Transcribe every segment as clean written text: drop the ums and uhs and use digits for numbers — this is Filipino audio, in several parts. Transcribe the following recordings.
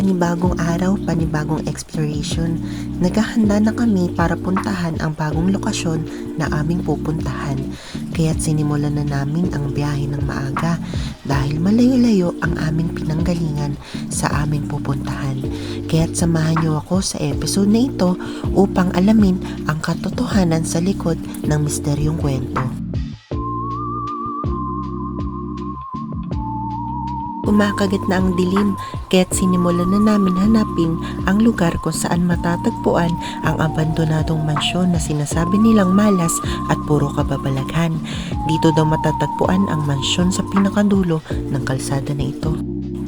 Panibagong araw, panibagong exploration. Naghahanda na kami para puntahan ang bagong lokasyon na aming pupuntahan. Kaya't sinimulan na namin ang biyahe ng maaga dahil malayo-layo ang aming pinanggalingan sa aming pupuntahan. Kaya't samahan niyo ako sa episode na ito upang alamin ang katotohanan sa likod ng misteryong kwento. Umakagat na ang dilim, kaya't sinimulan na namin hanapin ang lugar kung saan matatagpuan ang abandonadong mansyon na sinasabi nilang malas at puro kababalaghan. Dito daw matatagpuan ang mansyon sa pinakadulo ng kalsada na ito.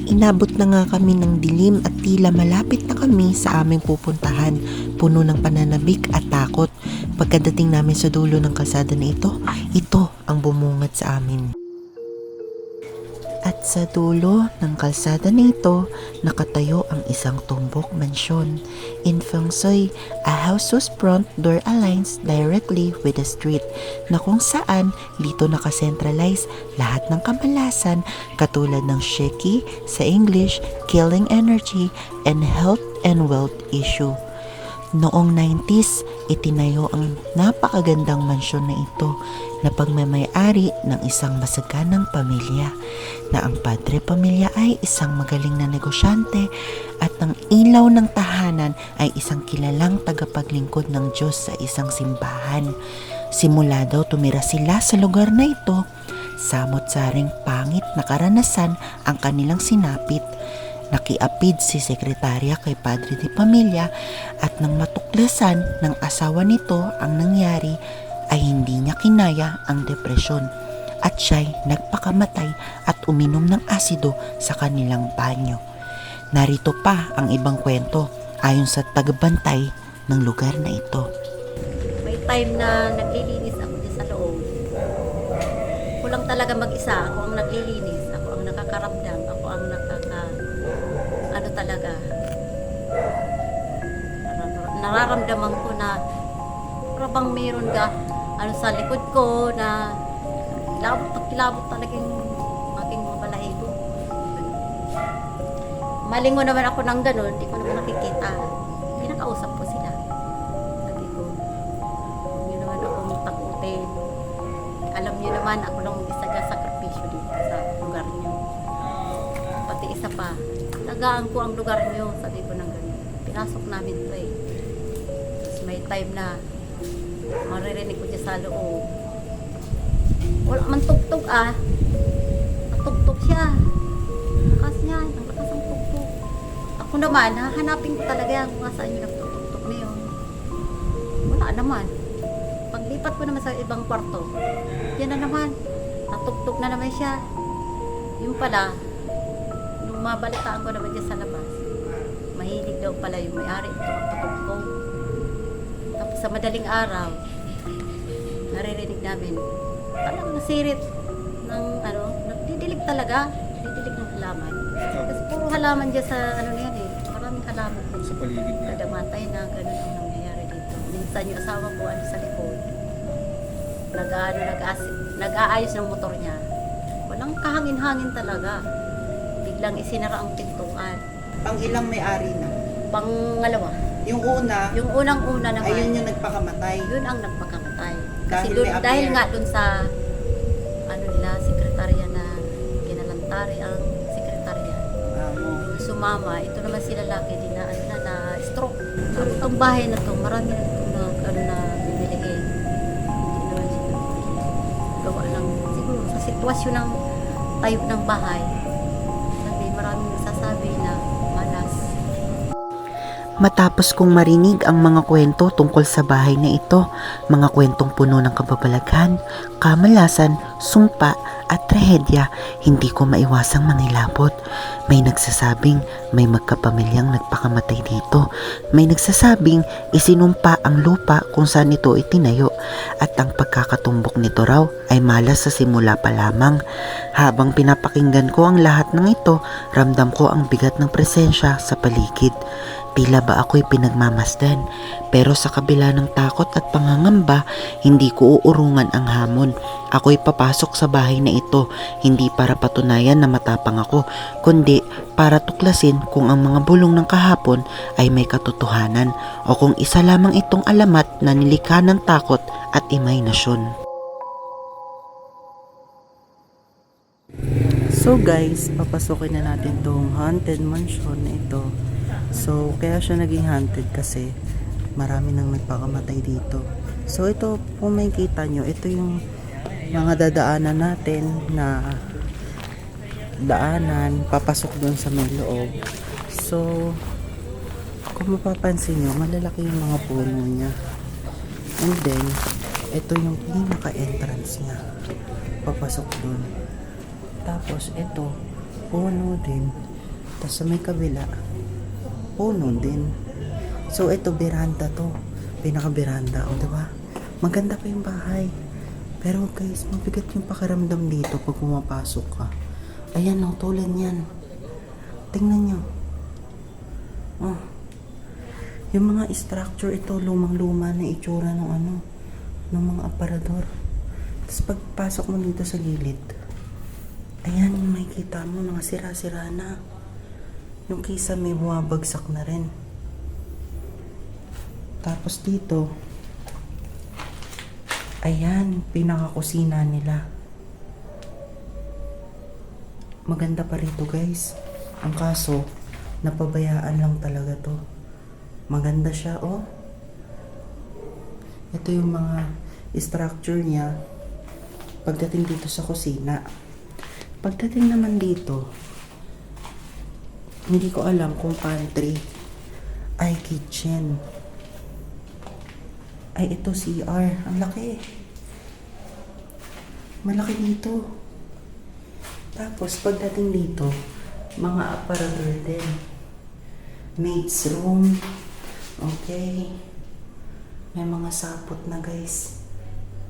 Inabot na nga kami ng dilim at tila malapit na kami sa aming pupuntahan, puno ng pananabik at takot. Pagkadating namin sa dulo ng kalsada na ito ang bumungad sa amin. At sa dulo ng kalsada na ito, nakatayo ang isang tumbok mansyon. In Feng Shui, a house whose front door aligns directly with the street, na kung saan dito nakasentralize lahat ng kamalasan katulad ng Sheki, sa English, killing energy, and health and wealth issue. Noong 90s, itinayo ang napakagandang mansyon na ito na pagmamayari ng isang masaganang pamilya na ang padre pamilya ay isang magaling na negosyante at ang ilaw ng tahanan ay isang kilalang tagapaglingkod ng Diyos sa isang simbahan. Simula daw tumira sila sa lugar na ito, samot-saring pangit na karanasan ang kanilang sinapit. Nakiapid si sekretarya kay Padre de Pamilya at nang matuklasan ng asawa nito ang nangyari ay hindi niya kinaya ang depresyon at siya'y nagpakamatay at uminom ng asido sa kanilang banyo. Narito pa ang ibang kwento ayon sa tagabantay ng lugar na ito. May time na naglilinis ako dyan sa loob. Kulang talaga mag-isa. Ako ang naglilinis. Ako ang nakakaramdam. Ako ang talaga. Nararamdaman ko na parang meron ka sa likod ko na kilabot talaga yung aking mga balahibo. Malingo naman ako ng ganun, hindi ko naman nakikita. Pinakausap ko sila. Sabi ko, huwag niyo naman akong takutin. Alam niyo naman, ako lang sakripisyo dito sa lugar niyo. Pati isa pa, tagaan ko ang lugar niyo, sabi ko ng ganun. Pinasok namin ito eh. Tapos may time na maririnig ko dyan sa loob. Wala man tugtog natugtog siya. Lakas niya, ang lakas ang tugtog. Ako naman, hahanapin ko talaga yan kung saan yung nagtugtog na yun. Wala naman. Paglipat ko naman sa ibang kwarto, yan na naman, natugtog na naman siya. Yung pala, nung mabalitaan ko naman dyan sa labas, mahilig daw pala yung may-ari ito magtutugtog. Tapos sa madaling araw, naririnig namin talagang nasirit ng nagdidilig talaga, didilig ng halaman. Kasi puro halaman dyan sa na yan eh, maraming halaman sa paligid na. nadamatay na ganun ang nangyayari dito. Minsan yung asawa ko sa likod, nag-aayos ng motor niya, walang kahangin-hangin talaga, biglang isinara ang pintuan. Pang ilang may-ari na? Pangalawa. Yung una, Yung unang-una naman, ayun yung nagpakamatay. yun ang nagpakamatay. Kasi Dahil dun, may dahil affair. nga dun sa sekretarya na kinalantari ang sekretarya. Yung sumama, ito naman si lalaki din na stroke. Ang bahay na to, marami na ito na bibilihin. Hindi naman siya gawa lang. Siguro sa sitwasyon ng type ng bahay, maraming nagsasabi na malas. Matapos kong marinig ang mga kwento tungkol sa bahay na ito, mga kwentong puno ng kababalaghan, kamalasan, sumpa at trahedya, hindi ko maiwasang mangilabot. May nagsasabing may magkapamilyang nagpakamatay dito. May nagsasabing isinumpa ang lupa kung saan ito itinayo at ang pagkakatumbok nito raw ay malas sa simula pa lamang. Habang pinapakinggan ko ang lahat ng ito, ramdam ko ang bigat ng presensya sa paligid. Tila ba ako'y pinagmamasdan, pero sa kabila ng takot at pangangamba, hindi ko uurungan ang hamon. Ako'y papasok sa bahay na ito, hindi para patunayan na matapang ako, kundi para tuklasin kung ang mga bulong ng kahapon ay may katotohanan o kung isa lamang itong alamat na nilikha ng takot at imahinasyon. So guys, papasukin na natin tong haunted mansion na ito. So kaya siya naging haunted kasi marami nang nagpakamatay dito. So ito, kung makikita nyo, ito yung mga dadaanan natin na daanan papasok doon sa may loob. So kung mapapansin nyo, malalaki yung mga puno niya. And then ito yung pinaka-entrance niya papasok doon. Tapos ito, puno din. Tapos sa may kabila, puno din. So ito, beranda to. Pinaka-beranda, o diba? Maganda pa yung bahay. Pero guys, mabigat yung pakiramdam dito pag pumapasok ka. Ayan, o, tulad yan. Tingnan nyo. Oh. Yung mga structure ito, lumang-luma na itsura ng ng mga aparador. Tapos pagpasok mo dito sa gilid, ayan, may kita mo, mga sira-sira na. Yung kisa may bumabagsak na rin. Tapos dito, ayan, pinakakusina nila. Maganda pa rito guys. Ang kaso, napabayaan lang talaga to. Maganda siya, oh. Ito yung mga structure niya pagdating dito sa kusina. Pagdating naman dito, hindi ko alam kung pantry ay kitchen. Ay, ito CR. Ang laki. Malaki dito. Tapos, pagdating dito, mga aparador din. Maid's room. Okay. May mga sapot na guys.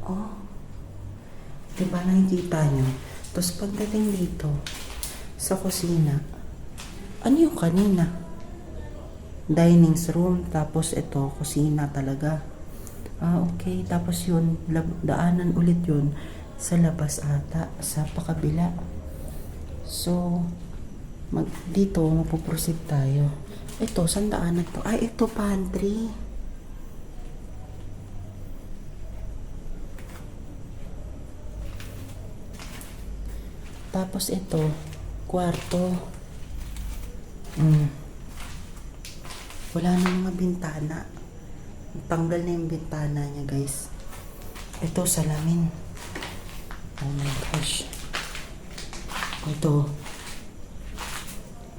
Oh. Diba nakikita nyo? Tapos pagdating dito, sa kusina, ano yung kanina? Dining room, tapos ito, kusina talaga. Okay. Tapos yun, daanan ulit yun sa labas ata, sa pakabila. So, dito, mapuproceed tayo. Ito, saan daanan to? Ay, ito, pantry. Tapos ito, kwarto. Wala na mga bintana. Tanggal na yung bintana niya guys. Ito, salamin. Oh my gosh. Ito,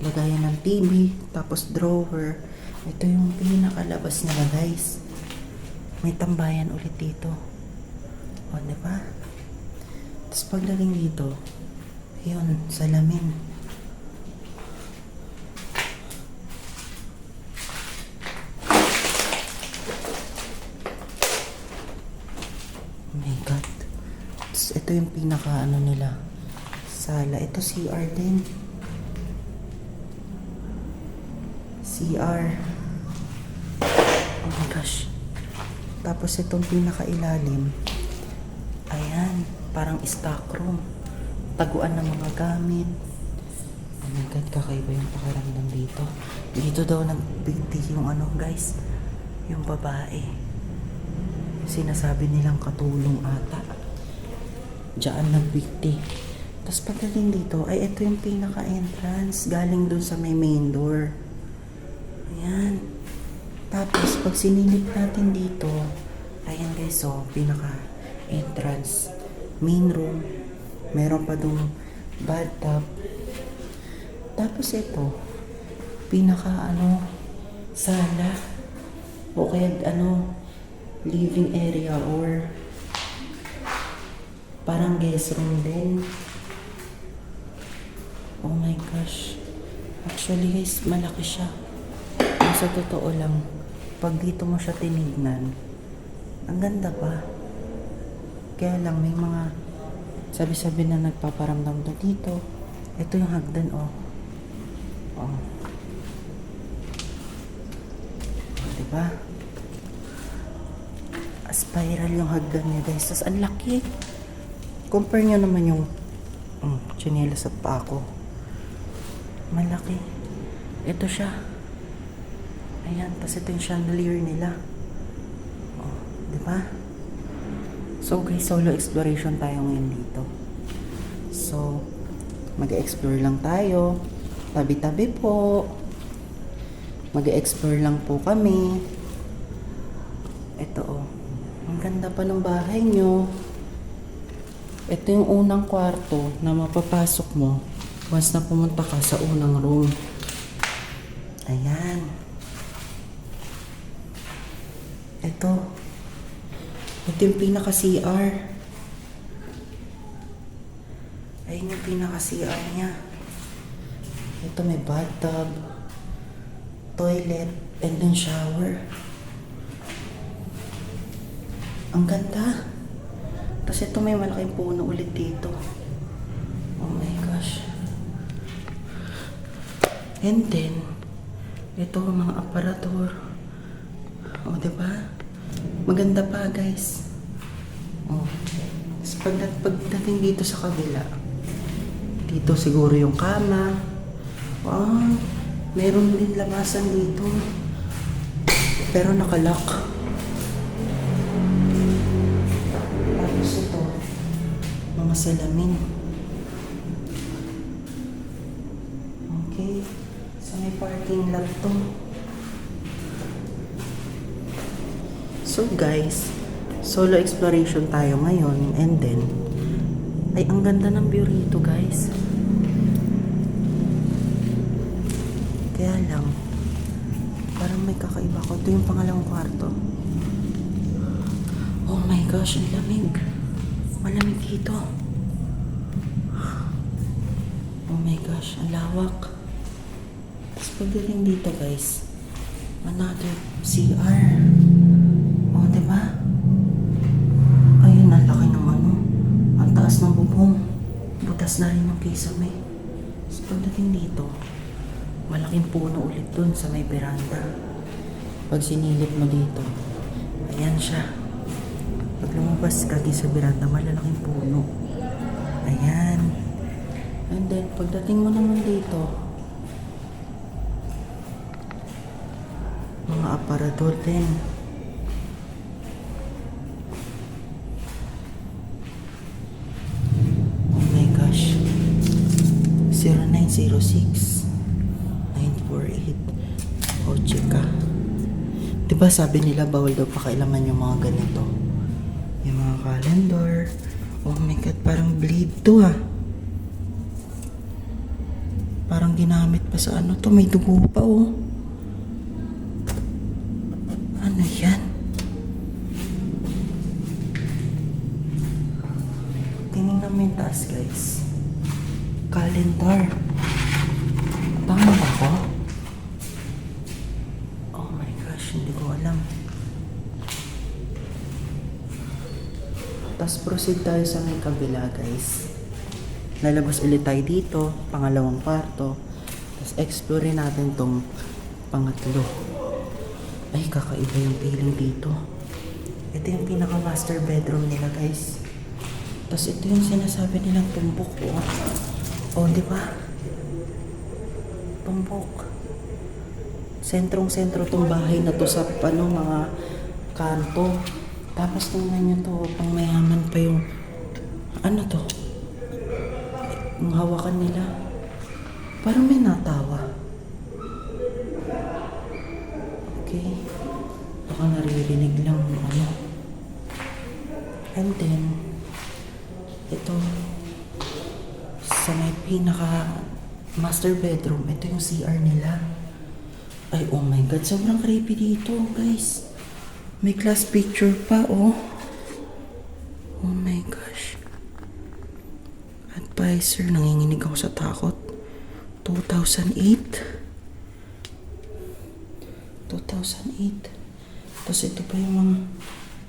lagayan ng TV, tapos drawer. Ito yung pinakalabas nila guys. May tambayan ulit dito. O, diba? Tapos pagdating dito, yun, salamin. Oh my God. Tapos ito yung pinaka nila, sala. Ito CR din. CR. Oh my gosh. Tapos itong pinaka ilalim, ayan, parang stock room. Taguan ng mga gamit. Oh my God, kakaiba yung pakiramdam dito. Dito daw nagbigti yung guys, yung babae. Sinasabi nilang katulong ata. Diyan nagbigti. Tapos pagdating dito, ay ito yung pinaka-entrance. Galing dun sa may main door. Ayan. Tapos pag sinilip natin dito, ayan guys, so pinaka-entrance. Main room. Meron pa dong bathtub. Tapos ito, pinaka sala. O kaya living area or parang guest room din. Oh my gosh. Actually guys, malaki siya. Sa totoo lang, pag dito mo siya tinignan, ang ganda pa. Kaya lang may mga sabi-sabi na nagpaparamdam to dito. Ito yung hagdan, oh. Diba? Spiral yung hagdan niya guys. Tapos ang laki. Compare nyo naman yung chinelas at paa ko. Malaki. Ito siya. Ayan. Tapos ito yung chandelier nila. Oh, diba? So guys, solo exploration tayo ngayon dito. So, mag-explore lang tayo. Tabi-tabi po. Mag-explore lang po kami. Ito oh. Ang ganda pa ng bahay nyo. Ito yung unang kwarto na mapapasok mo once na pumunta ka sa unang room. Ayan. Ito. Ito yung pinaka-CR. Ayun yung pinaka-CR niya. Ito may bathtub, toilet, and then shower. Ang ganda. Tapos ito may malaking puno ulit dito. Oh my gosh. And then, ito mga aparador. Oh, diba? Maganda pa guys. Oh. Tapos pagdating dito sa kabila, dito siguro yung kama. Wow. Meron din labasan dito. Pero nakalock. Tapos ito, mga salamin. Okay. So may parking lot to. So guys, solo exploration tayo ngayon and then ay ang ganda ng view rito guys. Kaya lang parang may kakaiba ko. Ito yung pangalawang kwarto. Oh my gosh, ang lamig. Malamig dito. Oh my gosh, ang lawak. Tapos pagdating dito guys, another CR. Oh, diba? Ayun, ang laki ng ano. Ang taas ng bubong. Butas na rin yung kisame. So, pagdating dito, malaking puno ulit dun sa may veranda. Pag sinilip mo dito, ayan siya. Pag lumabas ka di sa veranda, malalaking puno. Ayan. And then, pagdating mo naman dito, mga aparador din. Oh my gosh. 0906-948. O, chika. Diba sabi nila bawal daw pakailaman yung mga ganito? Yung mga calendar. Oh my god, parang bleed to ah. Parang ginamit pa sa ano to, may dugo pa oh. Ano yan? Tingnan mo yung taas guys. Calendar. Tama ba ako? Oh my gosh, hindi ko alam. Tapos proceed tayo sa may kabila guys. Lalabas ulit tayo dito, pangalawang kwarto. Tapos explore natin tong pangatlo. Ay, kakaiba yung feeling dito. Ito yung pinaka master bedroom nila guys. Tapos ito yung sinasabi nilang tumbok oh. Oh, di ba? Tumbok. Sentrong-sentro tong bahay na to sa mga kanto. Tapos tingnan nyo to, pang mayaman pa yung ano to? Yung hawakan nila. Parang may natawa. Okay. Baka naririnig lang ano. And then, ito, sa may pinaka master bedroom, ito yung CR nila. Ay, oh my god, sobrang creepy dito, guys. May class picture pa, oh. Oh my gosh. Advisor, nanginginig ako sa takot. 2008. 2008. Tapos ito pa yung mga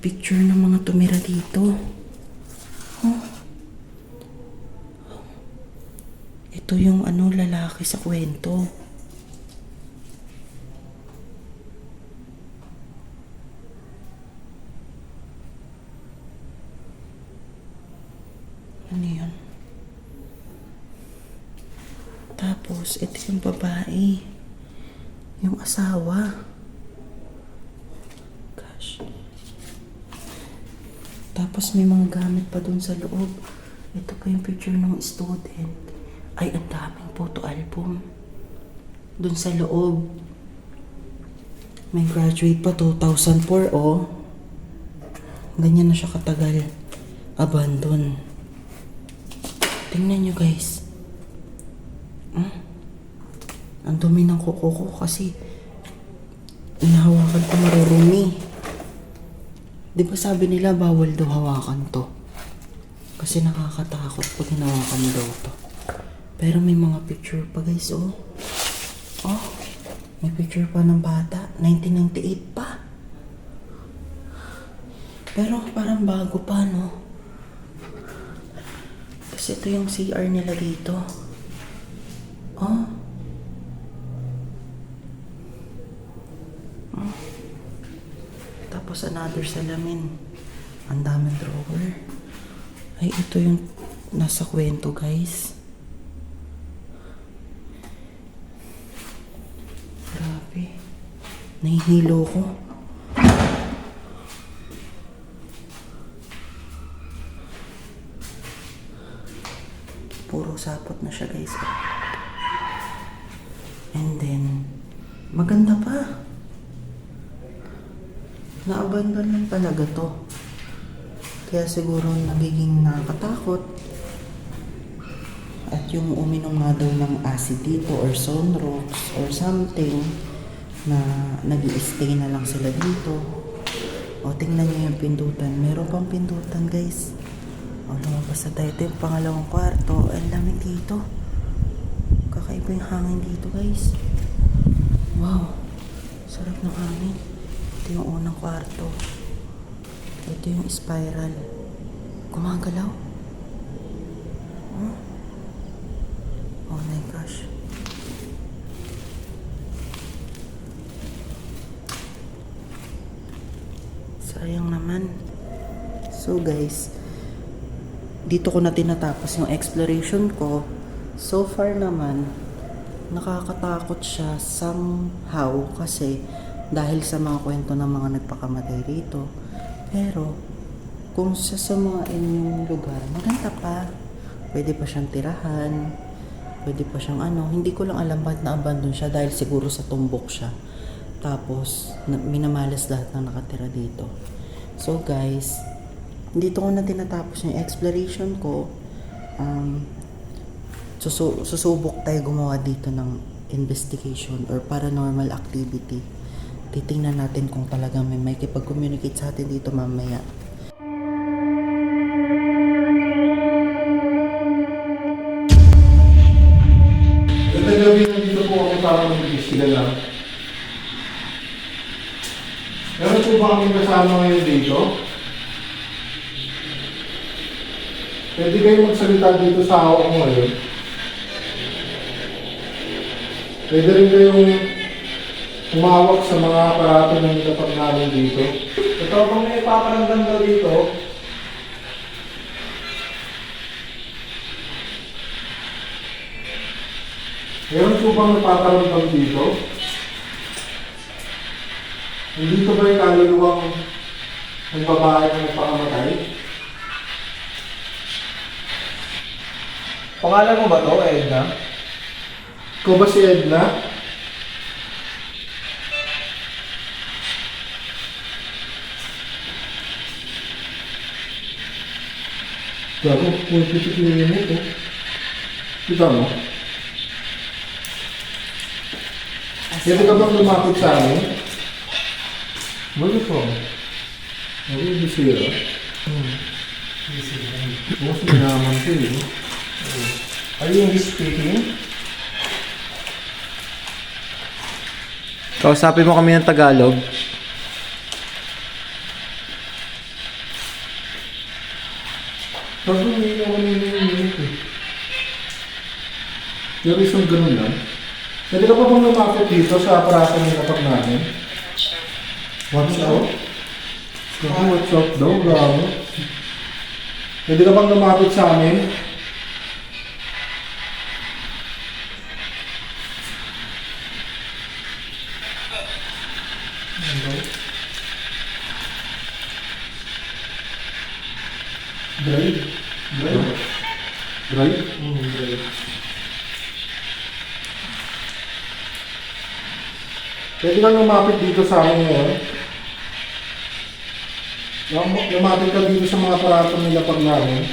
picture ng mga tumira dito. Oh. Ito yung ano, lalaki sa kwento. Ano yun? Tapos, ito yung babae. Yung asawa. Gosh. Tapos may mga gamit pa dun sa loob. Ito pa yung picture ng student. Ay, ang daming photo album. Dun sa loob. May graduate pa 2004, oh. Ganyan na siya katagal. Abandon. Tingnan nyo, guys. Ang dumi ng kuko ko kasi inahawakan ko marurumi. Di ba sabi nila bawal daw hawakan to? Kasi nakakatakot pag hinawakan mo daw to. Pero may mga picture pa, guys, oh. Oh, may picture pa ng bata. 1998 pa. Pero parang bago pa, no? Kasi ito yung CR nila dito. Oh. Oh. Tapos another salamin. Ang daming drawer. Ay, ito yung nasa kwento, guys. Grabe. Nahihilo ko. Puro sapot na siya, guys. And then, maganda pa. Na-abandon lang talaga to. Kaya siguro nagiging nakakatakot. At yung uminom nga daw ng acid dito or Sonrox or something na nag-i-stay na lang sila dito. O, tingnan nyo yung pindutan. Meron pang pindutan, guys. O, lumabas na tayo. Ito yung pangalawang kwarto. Ang lamig dito. Kakaiba yung hangin dito, guys. Wow. Sarap ng hangin. Ito yung unang kwarto. Ito yung spiral. Gumagalaw. Oh. Oh my gosh. Sayang naman. So guys, dito ko na tinatapos yung exploration ko. So far naman, nakakatakot siya somehow kasi dahil sa mga kwento ng mga nagpakamatay rito. Pero, kung sa mga inyong lugar, maganda pa. Pwede pa siyang tirahan. Pwede pa siyang hindi ko lang alam ba't na-abandon siya dahil siguro sa tumbok siya. Tapos, minamalas lahat ng nakatira dito. So guys, dito ko na tinatapos yung exploration ko. Susubok tayo gumawa dito ng investigation or paranormal activity. Titingnan natin kung talagang may makikipag-communicate sa atin dito mamaya. Ito gabi nandito po kami para mag-istigan lang. Meron po ba kami kasama ngayon dito? Pwede kayo magsalita dito sa hawak ko ngayon. Pwede rin kayong umawak sa mga aparato ng kapag namin dito. Ito, kung may paparamdam daw dito, meron po bang nagpaparamdam dito? Hindi ko ba yung kaluluwang ng babae na nagpakamatay? Pangalan mo ba to, Edna? Ikaw ba si Edna? Gago, kung pipiklingin mo ito. Kita mo? Pwede ka bang lumapit sa amin? What po? Ano yung bisira? Mas minaman ko eh. Are you English speaking? Kausapin mo kami ng Tagalog. Gago, hindi ako niniminit eh. Pero isang ganun lang. Pwede ka pa bang lumapit dito sa aparato ng kapag namin? Watch out? Gago, watch out daw, gago. Pwede ka bang lumapit sa amin? Drive? Drive? Drive? Drive. Pwede kang lumapit dito sa amin ngayon. Lumapit ka dito sa mga paratong nilapag namin.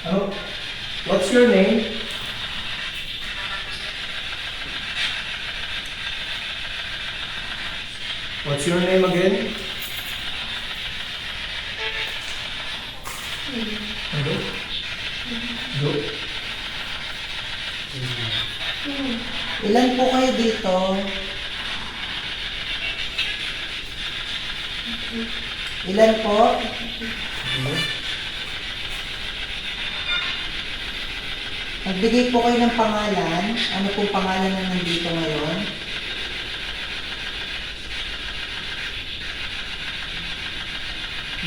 Ano? What's your name? What's your name again? Hello? Hello? Ilan po kayo dito? Ilan po? Nagbigay po kayo ng pangalan. Ano pong pangalan na nandito ngayon?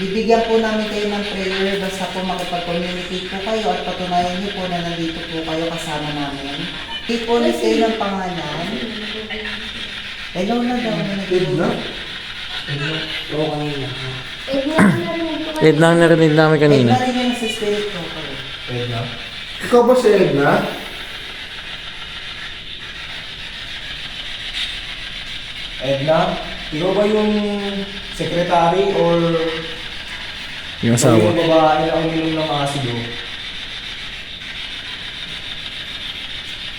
Bibigyan po namin kayo ng prayer basta po makipag-communicate po kayo at patunayan niyo po na nandito po kayo kasama namin. Bigay po ulit kayo ng pangalan. Hello na daw na Edna? Oo, kanina. Edna ang narinig namin kanina. Edna rin yung sa spirit ko kayo. Edna? Ikaw ba si Edna? Edna, ikaw ba yung secretary or Yung ikaw asawa. yung babae na uminom ng asido?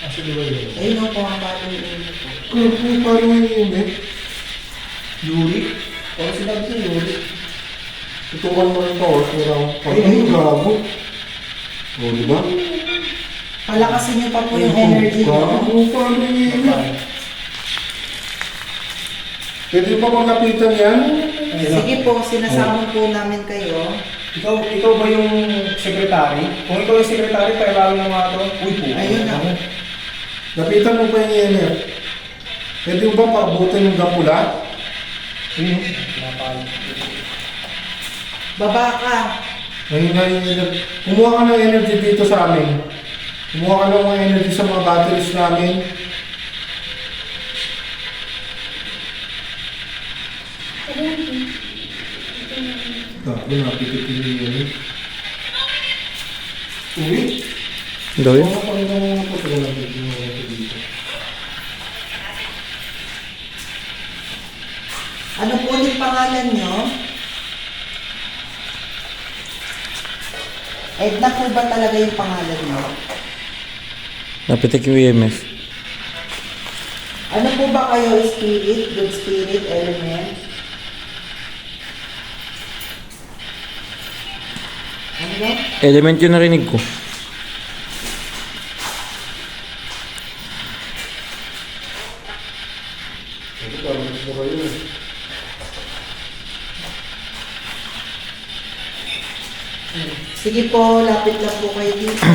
Asido ba yun? Ayun ang pumapalo yung ulo ko. Paano yung unit? Yuri? O sinabi ko Yuri? Tutukan mo rin ako. Ay, gago. O, di ba? Palakasin niyo pa po yung energy ko. Gago, paano yung unit? Pwede ba magkapitan yan? Sige po, sinasama po namin kayo. Ikaw ba yung secretary? Kung ikaw yung secretary, pailawin mo nga ito. Uy po. Ayun na. Lapitan mo pa yung EMF. Pwede mo ba paabutin yung gapula? Ayun. Napal. Baba ka. Kumuha ka ng energy dito sa amin. Kumuha ka ng mga energy sa mga batteries namin. Gago, napitit yung unit. Uwi? Gawin? Ano pa rin ang mga pagkakalapit yung mga dito? Ano po ulit pangalan nyo? Edna po ba talaga yung pangalan nyo? Napitik yung EMF. Ano po ba kayo? Spirit, good spirit, element? Ano ba? Element yung narinig ko. Ano pa, mas mo kayo eh. Sige po, lapit lang po kayo dito.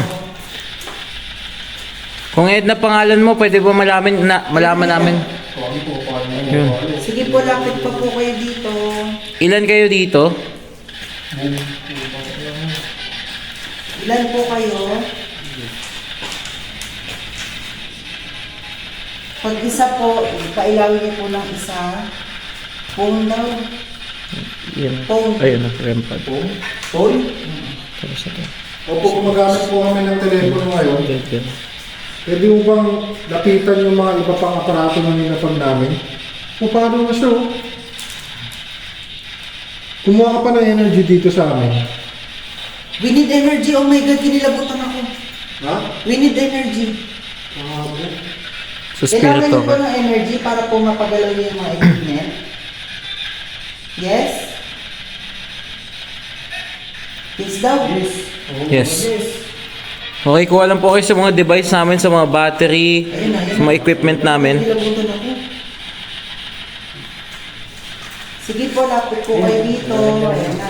Kung Edna pangalan mo, pwede ba malaman namin? Sorry po, paano mo? Yun. Sige po, lapit pa po kayo dito. Ilan kayo dito? Ilan po kayo? Pag isa po, pailawin niyo po ng isa. Phone daw. Yan. Phone. Ayun, rempad. Phone? Tapos ito. Opo, gumagamit po kami ng telepono ngayon. Yan. Pwede mo bang lapitan yung mga iba pang aparato na ninapag namin? O paano na siya? Oh? Kumuha ka pa ng energy dito sa amin. We need energy. Oh my God, kinilabutan ako. Ha? We need energy. So, Kailangan spirit niyo po talker. ng energy para po mapagalaw niyo yung mga equipment. Yes? Yes daw. Yes. Okay, kuha lang po kayo sa mga device namin, sa mga battery, sa mga equipment namin. Kinilabutan ako. Sige po, lapit po kayo dito. Ayan na.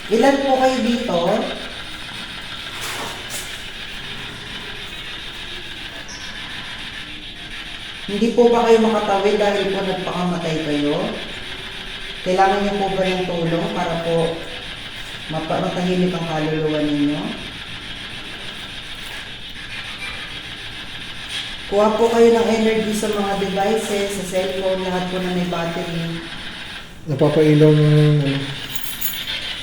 Ilan po kayo dito? Hindi po ba kayo makatawid dahil po nagpakamatay kayo? Kailangan niyo po ba ng tulong para po matahimik ang kaluluwa ninyo? Kuha po kayo ng energy sa mga devices, sa cellphone, lahat po na may battery. Napapailaw ng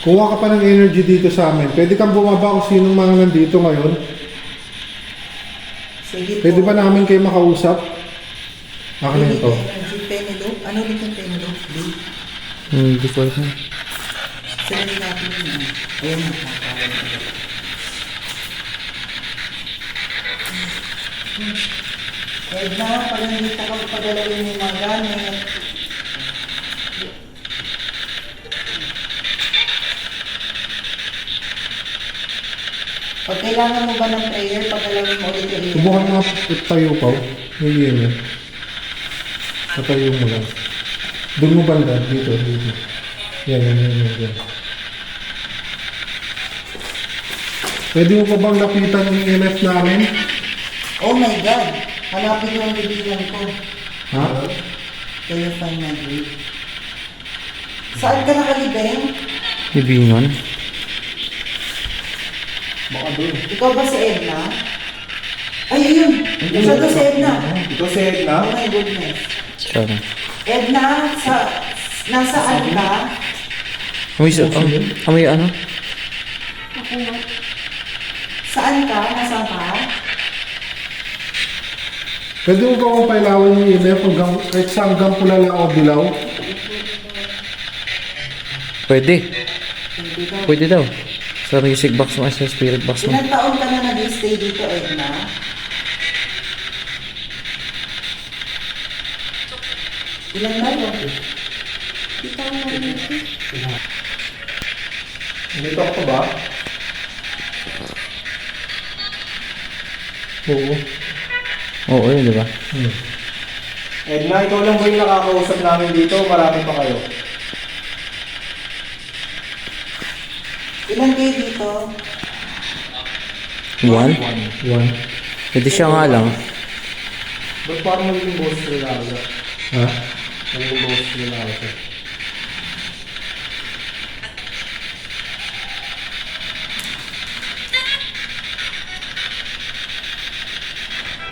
kuha ka pa ng energy dito sa amin. Pwede kang bumaba kung sinong mga nandito ngayon. Sige po. Pwede ba namin kayo makausap? Akin na ito. Energy, Penelope. Ano ulit yung Penelope? Hindi ko alam. Sarili natin yun. Ayun na. Edna, pag nandito ka pagalawin yung mga gamit. Pag kailangan mo ba ng prayer, pagalawin mo ulit yung iyo. Subukan mo tayo pa. Hindi yun. Patayo mo lang. Doon mo banda. Dito. Yan. Pwede mo pa bang lapitan yung EMF namin? Oh my God! Hanapin mo ang bibilan ko. Ha? Kayo find my grade. Saan ka nakalibeng? Ibingon. Baka doon. Ikaw ba si Edna? Ay, ayun! Siya to si Edna. Ito si Edna. Oh my goodness. Sorry. Edna, nasaan ka? Amoy ano? Saan ka? Nasaan ka? Pwede mo ba kung pailawin yung EMF kahit sa hanggang pula lang o dilaw? Pwede. Pwede daw. Sa music box mo, sa spirit box mo. Ilang taon ka na nag-stay dito, Edna? Ilang na yun? Dito ako ba? Oo. Oo, yun, di ba? Edna, ikaw lang ba yung nakakausap namin dito? Marami pa kayo. Ilan kayo dito? One? One. Pwede siya nga lang. Ba't parang magiging boss nila ako? Ha? Magiging boss nila ako.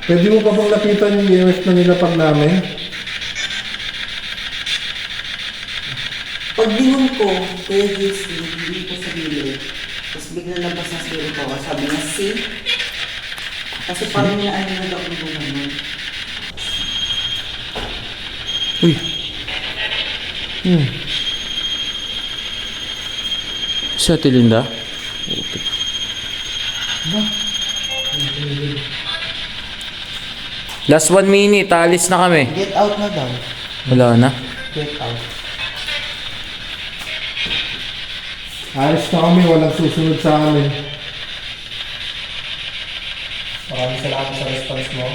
Pwede mo pa bang lapitan yung EMF na nilapag namin? Pag lingon ko, Kuya JC, hindi ko sa gilid. Tapos bigla labas na spirit ko. Sabi niya, see? Kasi parang niya ano na ako gumanon. Uy. Si Ate Linda? Last 1 minute, alis na kami. Get out na daw. Wala na. Get out. Alis na kami, walang susunod sa amin. Maraming salamat sa response mo.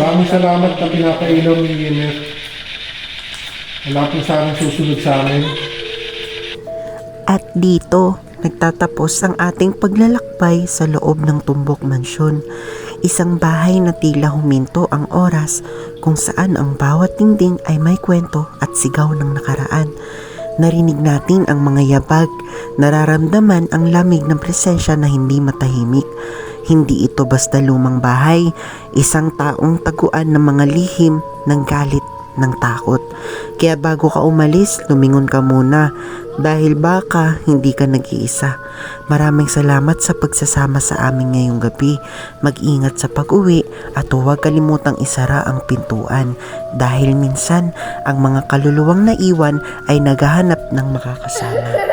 Maraming salamat na pinapailaw ng EMF. Wala po sa amin susunod sa amin. At dito, nagtatapos ang ating paglalakbay sa loob ng Tumbok Mansyon. Isang bahay na tila huminto ang oras kung saan ang bawat dingding ay may kwento at sigaw ng nakaraan. Narinig natin ang mga yabag, nararamdaman ang lamig ng presensya na hindi matahimik. Hindi ito basta lumang bahay, isang taong taguan ng mga lihim, ng galit, ng takot. Kaya bago ka umalis, lumingon ka muna dahil baka hindi ka nag-iisa. Maraming salamat sa pagsasama sa amin ngayong gabi. Mag-ingat sa pag-uwi at huwag kalimutang isara ang pintuan dahil minsan ang mga kaluluwang naiwan ay naghahanap ng makakasama.